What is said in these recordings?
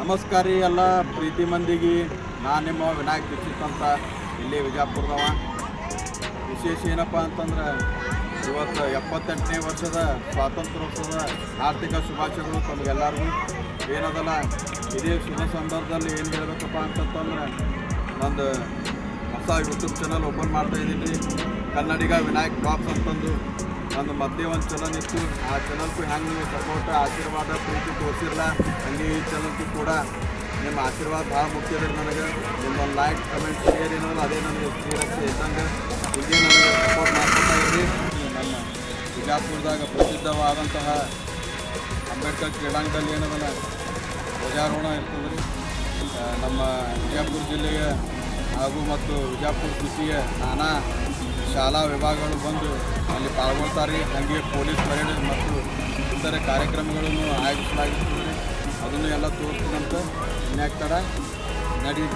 ನಮಸ್ಕಾರ ರೀ ಎಲ್ಲ ಪ್ರೀತಿ ಮಂದಿಗೆ. ನಾನು ನಿಮ್ಮ ವಿನಾಯಕ್ ದೀಕ್ಷಿತ್ ಅಂತ, ಇಲ್ಲಿ ವಿಜಯಪುರದವ. ವಿಶೇಷ ಏನಪ್ಪ ಅಂತಂದ್ರೆ ಇವತ್ತು 78ನೇ ವರ್ಷದ ಸ್ವಾತಂತ್ರ್ಯೋತ್ಸವದ ಆರ್ಥಿಕ ಶುಭಾಶಯಗಳು ತಮಗೆಲ್ಲರಿಗೂ. ಏನದಲ್ಲ ಇದೇ ಶುಭ ಸಂದರ್ಭದಲ್ಲಿ ಏನು ಹೇಳಬೇಕಪ್ಪ ಅಂತಂತಂದ್ರೆ, ನಂದು ಹೊಸ ಯೂಟ್ಯೂಬ್ ಚಾನಲ್ ಓಪನ್ ಮಾಡ್ತಾಯಿದ್ದೀನಿ ರೀ, ಕನ್ನಡಿಗ ವಿನಾಯಕ್ ಬ್ಲಾಗ್ಸ್ ಅಂತಂದು. ನಂದು ಮೊದಲೇ ಒಂದು ಚಾನಲ್ ಇತ್ತು, ಆ ಚಾನಲ್ಗೂ ಹೆಂಗೆ ನೀವು ಸಪೋರ್ಟ್ ಆಶೀರ್ವಾದ ಪ್ರೀತಿ ತೋರಿಸಿರಲ್ಲ, ಹಂಗೆ ಈ ಚಾನಲ್ಗೂ ಕೂಡ ನಿಮ್ಮ ಆಶೀರ್ವಾದ ಭಾಳ ಮುಖ್ಯ ಇದೆ ನನಗೆ. ನಿಮ್ಮೊಂದು ಲೈಕ್ ಕಮೆಂಟ್ ಶೇರ್ ಏನಲ್ಲ ಅದೇ ನನಗೆ ಶ್ರೀರಕ್ಷೆ ಇದ್ದಂಗೆ ಇಲ್ಲಿ ನನಗೆ ಸಪೋರ್ಟ್ ಮಾಡ್ಕೊತಾ ಇದ್ರಿ. ನಮ್ಮ ವಿಜಯಪುರದಾಗ ಪ್ರಸಿದ್ಧವಾದಂತಹ ಅಂಬೇಡ್ಕರ್ ಕ್ರೀಡಾಂಗಣದಲ್ಲಿ ಏನದಲ್ಲ ಧ್ವಜಾರೋಹಣ ಇರ್ತದೆ ರೀ. ನಮ್ಮ ವಿಜಯಪುರ ಜಿಲ್ಲೆಗೆ ಹಾಗೂ ಮತ್ತು ವಿಜಯಪುರ ಸಿಟಿಗೆ ನಾನಾ ಶಾಲಾ ವಿಭಾಗಗಳು ಬಂದು ಅಲ್ಲಿ ಪಾಲ್ಗೊಳ್ತಾರೆ. ಹಾಗೆ ಪೊಲೀಸ್ ಪರೇಡ್ ಮತ್ತು ಇತರೆ ಕಾರ್ಯಕ್ರಮಗಳನ್ನು ಆಯೋಜಿಸಲಾಗಿರ್ತದೆ. ಅದನ್ನು ಎಲ್ಲ ತೋರಿಸಿದಂತ ಇನ್ಯಾಕ್ತಾರ ನಡೀರಿ.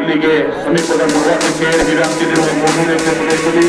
ಇಲ್ಲಿಗೆ ಸಮೀಪದ ಮುರುಘಾಕ್ಕೆ ವಿರಾಂತಿರುವ 3ನೇ ಪ್ರದೇಶದಲ್ಲಿ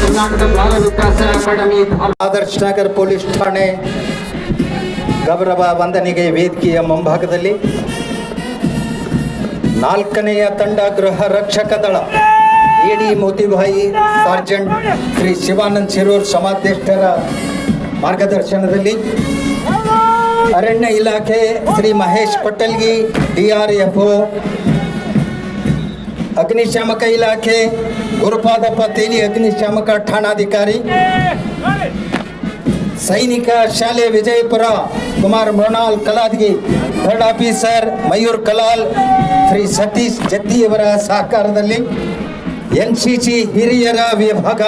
ಕರ್ನಾಟಕ ಬಾಲ ವಿಕಾಸ ಅಕಾಡೆಮಿ ಆದರ್ಶ್ ನಗರ್ ಪೊಲೀಸ್ ಠಾಣೆ ಗೌರವ ವಂದನೆಗೆ ವೇದಿಕೆಯ ಮುಂಭಾಗದಲ್ಲಿ 4ನೇ ತಂಡ ಗೃಹ ರಕ್ಷಕ ದಳ ಎಡಿ ಮೋತಿಭಾಯಿ ಸಾರ್ಜೆಂಟ್ ಶ್ರೀ ಶಿವಾನಂದ್ ಶಿರೂರ್ ಸಮಾಧ್ಯಕ್ಷರ ಮಾರ್ಗದರ್ಶನದಲ್ಲಿ ಅರಣ್ಯ ಇಲಾಖೆ ಶ್ರೀ ಮಹೇಶ್ ಪಟಲ್ಗಿ DRFO, ಅಗ್ನಿಶಾಮಕ ಇಲಾಖೆ ಗುರುಪಾದಪ್ಪ ತೇಲಿ ಅಗ್ನಿಶಾಮಕ ಠಾಣಾಧಿಕಾರಿ, ಸೈನಿಕ ಶಾಲೆ ವಿಜಯಪುರ ಕುಮಾರ್ ಮೃಣಾಲ್ ಕಲಾದ್ಗಿ, ಥರ್ಡ್ ಆಫೀಸರ್ ಮಯೂರ್ ಕಲಾಲ್, ಶ್ರೀ ಸತೀಶ್ ಜತ್ತಿಯವರ ಸಹಕಾರದಲ್ಲಿ NCC ಹಿರಿಯರ ವಿಭಾಗ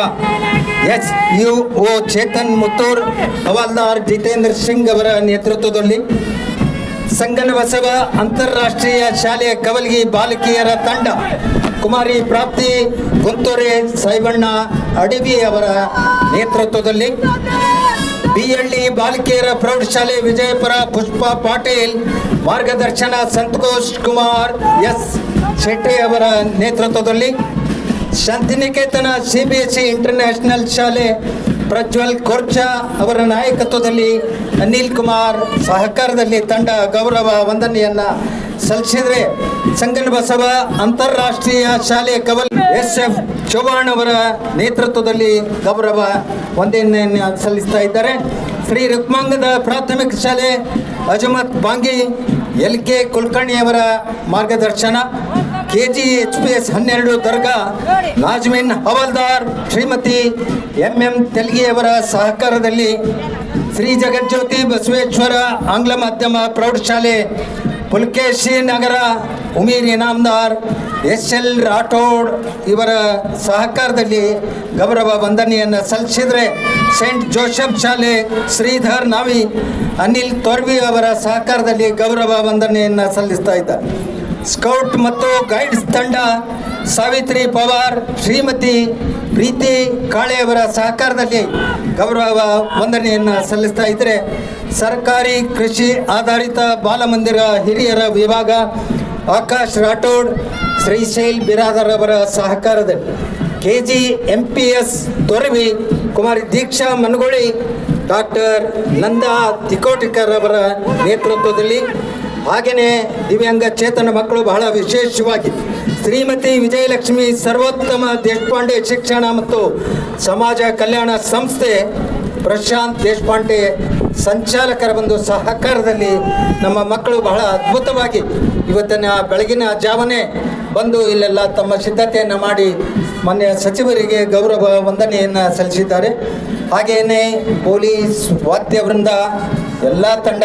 SUO ಚೇತನ್ ಮುತ್ತೂರ್, ಹವಾಲ್ದಾರ್ ಜಿತೇಂದ್ರ ಸಿಂಗ್ ಅವರ ನೇತೃತ್ವದಲ್ಲಿ ಸಂಗನಬಸವ ಅಂತಾರಾಷ್ಟ್ರೀಯ ಶಾಲೆಯ ಕವಲ್ಗಿ ಬಾಲಕಿಯರ ತಂಡ ಕುಮಾರಿ ಪ್ರಾಪ್ತಿ ಗುಂತೂರೆ ಸಾಯಿಬಣ್ಣ ಅಡವಿ ಅವರ ನೇತೃತ್ವದಲ್ಲಿ BLD ಬಾಲಕಿಯರ ಪ್ರೌಢಶಾಲೆ ವಿಜಯಪುರ ಪುಷ್ಪಾ ಪಾಟೀಲ್ ಮಾರ್ಗದರ್ಶನ ಸಂತೋಷ್ ಕುಮಾರ್ S ಶೆಟ್ಟಿ ಅವರ ನೇತೃತ್ವದಲ್ಲಿ ಶಾಂತಿನಿಕೇತನ CBSE ಇಂಟರ್ನ್ಯಾಷನಲ್ ಶಾಲೆ ಪ್ರಜ್ವಲ್ ಕೋರ್ಚಾ ಅವರ ನಾಯಕತ್ವದಲ್ಲಿ ಅನಿಲ್ ಕುಮಾರ್ ಸಹಕಾರದಲ್ಲಿ ತಂಡ ಗೌರವ ವಂದನೆಯನ್ನ ಸಲ್ಲಿಸಿದರೆ, ಸಂಗನಬಸವ ಅಂತಾರಾಷ್ಟ್ರೀಯ ಶಾಲೆ ಕವಲ್ SF ಚೌಹಾಣ್ ಅವರ ನೇತೃತ್ವದಲ್ಲಿ ಗೌರವ ವಂದನೆಯನ್ನು ಸಲ್ಲಿಸ್ತಾ ಇದ್ದಾರೆ. ಶ್ರೀ ರುಕ್ಮಾಂಗದ ಪ್ರಾಥಮಿಕ ಶಾಲೆ ಅಜಮತ್ ಬಾಂಗಿ LK ಕುಲಕರ್ಣಿ ಅವರ ಮಾರ್ಗದರ್ಶನ, KGHPS 12 ದರ್ಗಾ ನಾಜ್ಮಿನ್ ಹವಾಲ್ದಾರ್ ಶ್ರೀಮತಿ MM ತೆಲ್ಗಿ ಅವರ ಸಹಕಾರದಲ್ಲಿ ಶ್ರೀ ಜಗಜ್ಯೋತಿ ಬಸವೇಶ್ವರ ಆಂಗ್ಲ ಮಾಧ್ಯಮ ಪ್ರೌಢಶಾಲೆ ಪುಲ್ಕೇಶಿ ನಗರ ಉಮೀರ್ ಇನಾಮ್ದಾರ್ SL ರಾಠೋಡ್ ಇವರ ಸಹಕಾರದಲ್ಲಿ ಗೌರವ ವಂದನೆಯನ್ನು ಸಲ್ಲಿಸಿದರೆ, ಸೆಂಟ್ ಜೋಸೆಫ್ ಶಾಲೆ ಶ್ರೀಧರ್ ನಾವಿ ಅನಿಲ್ ತೋರ್ವಿ ಅವರ ಸಹಕಾರದಲ್ಲಿ ಗೌರವ ವಂದನೆಯನ್ನು ಸಲ್ಲಿಸ್ತಾ ಇದ್ದಾರೆ. ಸ್ಕೌಟ್ ಮತ್ತು ಗೈಡ್ಸ್ ತಂಡ ಸಾವಿತ್ರಿ ಪವಾರ್ ಶ್ರೀಮತಿ ಪ್ರೀತಿ ಕಾಳೆಯವರ ಸಹಕಾರದಲ್ಲಿ ಗೌರವ ವಂದನೆಯನ್ನು ಸಲ್ಲಿಸ್ತಾ ಇದ್ದರೆ, ಸರ್ಕಾರಿ ಕೃಷಿ ಆಧಾರಿತ ಬಾಲಮಂದಿರ ಹಿರಿಯರ ವಿಭಾಗ ಆಕಾಶ್ ರಾಠೋಡ್, ಶ್ರೀಶೈಲ್ ಬಿರಾದರ್ ಅವರ ಸಹಕಾರದಲ್ಲಿ KGMPS ತೊರವಿ, ಕುಮಾರಿ ದೀಕ್ಷಾ ಮನಗೋಳಿ, ಡಾಕ್ಟರ್ ನಂದಾ ತಿಕೋಟಿಕರ್ ಅವರ ನೇತೃತ್ವದಲ್ಲಿ, ಹಾಗೆಯೇ ದಿವ್ಯಾಂಗ ಚೇತನ ಮಕ್ಕಳು ಬಹಳ ವಿಶೇಷವಾಗಿ ಶ್ರೀಮತಿ ವಿಜಯಲಕ್ಷ್ಮಿ ಸರ್ವೋತ್ತಮ ದೇಶಪಾಂಡೆ ಶಿಕ್ಷಣ ಮತ್ತು ಸಮಾಜ ಕಲ್ಯಾಣ ಸಂಸ್ಥೆ ಪ್ರಶಾಂತ್ ದೇಶಪಾಂಡೆ ಸಂಚಾಲಕರ ಒಂದು ಸಹಕಾರದಲ್ಲಿ ನಮ್ಮ ಮಕ್ಕಳು ಬಹಳ ಅದ್ಭುತವಾಗಿ ಇವತ್ತಿನ ಬೆಳಗಿನ ಜಾವನೆ ಬಂದು ಇಲ್ಲೆಲ್ಲ ತಮ್ಮ ಸಿದ್ಧತೆಯನ್ನು ಮಾಡಿ ಮಾನ್ಯ ಸಚಿವರಿಗೆ ಗೌರವ ವಂದನೆಯನ್ನು ಸಲ್ಲಿಸಿದ್ದಾರೆ. ಹಾಗೆಯೇ ಪೊಲೀಸ್ ವಾದ್ಯವೃಂದ ಎಲ್ಲ ತಂಡ